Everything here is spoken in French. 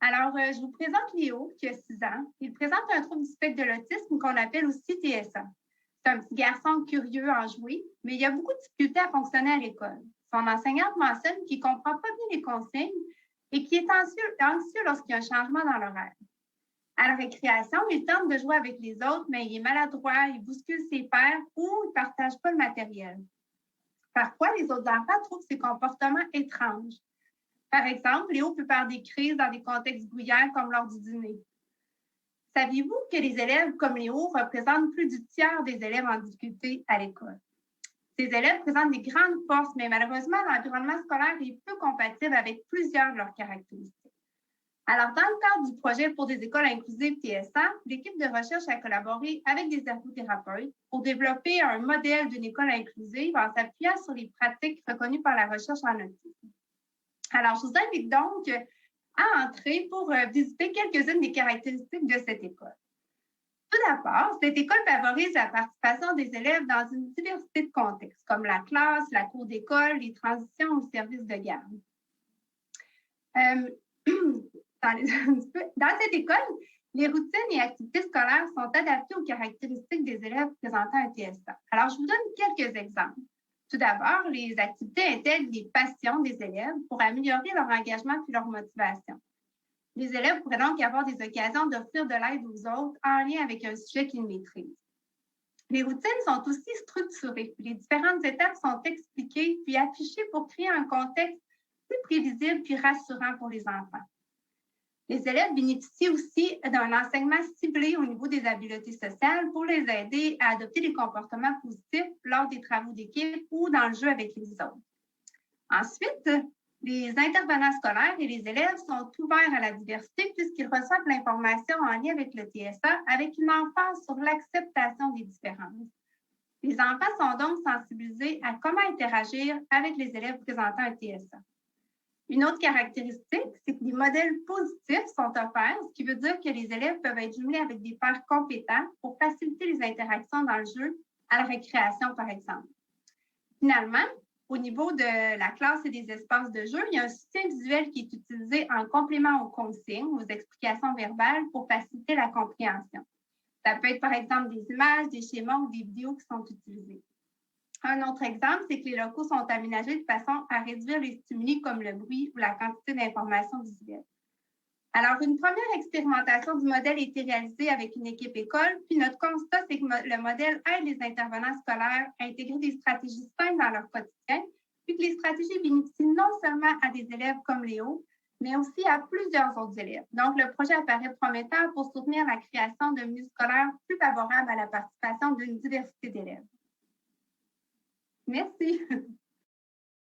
Alors, je vous présente Léo, qui a 6 ans. Il présente un trouble du spectre de l'autisme qu'on appelle aussi TSA. C'est un petit garçon curieux, enjoué, mais il a beaucoup de difficultés à fonctionner à l'école. Son enseignante mentionne qu'il ne comprend pas bien les consignes et qu'il est anxieux lorsqu'il y a un changement dans l'horaire. À la récréation, il tente de jouer avec les autres, mais il est maladroit, il bouscule ses pairs ou il ne partage pas le matériel. Parfois, les autres enfants trouvent ses comportements étranges. Par exemple, Léo peut faire des crises dans des contextes bruyants comme lors du dîner. Saviez-vous que les élèves comme Léo représentent plus du tiers des élèves en difficulté à l'école? Ces élèves présentent des grandes forces, mais malheureusement, l'environnement scolaire est peu compatible avec plusieurs de leurs caractéristiques. Alors, dans le cadre du projet pour des écoles inclusives TSA, l'équipe de recherche a collaboré avec des ergothérapeutes pour développer un modèle d'une école inclusive en s'appuyant sur les pratiques reconnues par la recherche en autisme. Alors, je vous invite donc à entrer pour visiter quelques-unes des caractéristiques de cette école. Tout d'abord, cette école favorise la participation des élèves dans une diversité de contextes, comme la classe, la cour d'école, les transitions au service de garde. Dans cette école, les routines et activités scolaires sont adaptées aux caractéristiques des élèves présentant un TSA. Alors, je vous donne quelques exemples. Tout d'abord, les activités intègrent les passions des élèves pour améliorer leur engagement et leur motivation. Les élèves pourraient donc avoir des occasions d'offrir de l'aide aux autres en lien avec un sujet qu'ils maîtrisent. Les routines sont aussi structurées. Les différentes étapes sont expliquées puis affichées pour créer un contexte plus prévisible puis rassurant pour les enfants. Les élèves bénéficient aussi d'un enseignement ciblé au niveau des habiletés sociales pour les aider à adopter des comportements positifs lors des travaux d'équipe ou dans le jeu avec les autres. Ensuite, les intervenants scolaires et les élèves sont ouverts à la diversité puisqu'ils reçoivent l'information en lien avec le TSA avec une emphase sur l'acceptation des différences. Les enfants sont donc sensibilisés à comment interagir avec les élèves présentant un TSA. Une autre caractéristique, c'est que les modèles positifs sont offerts, ce qui veut dire que les élèves peuvent être jumelés avec des pairs compétents pour faciliter les interactions dans le jeu, à la récréation, par exemple. Finalement, au niveau de la classe et des espaces de jeu, il y a un soutien visuel qui est utilisé en complément aux consignes, aux explications verbales pour faciliter la compréhension. Ça peut être, par exemple, des images, des schémas ou des vidéos qui sont utilisés. Un autre exemple, c'est que les locaux sont aménagés de façon à réduire les stimuli comme le bruit ou la quantité d'informations visuelles. Alors, une première expérimentation du modèle a été réalisée avec une équipe école, puis notre constat, c'est que le modèle aide les intervenants scolaires à intégrer des stratégies simples dans leur quotidien, puis que les stratégies bénéficient non seulement à des élèves comme Léo, mais aussi à plusieurs autres élèves. Donc, le projet apparaît prometteur pour soutenir la création d'un milieu scolaire plus favorable à la participation d'une diversité d'élèves. Merci.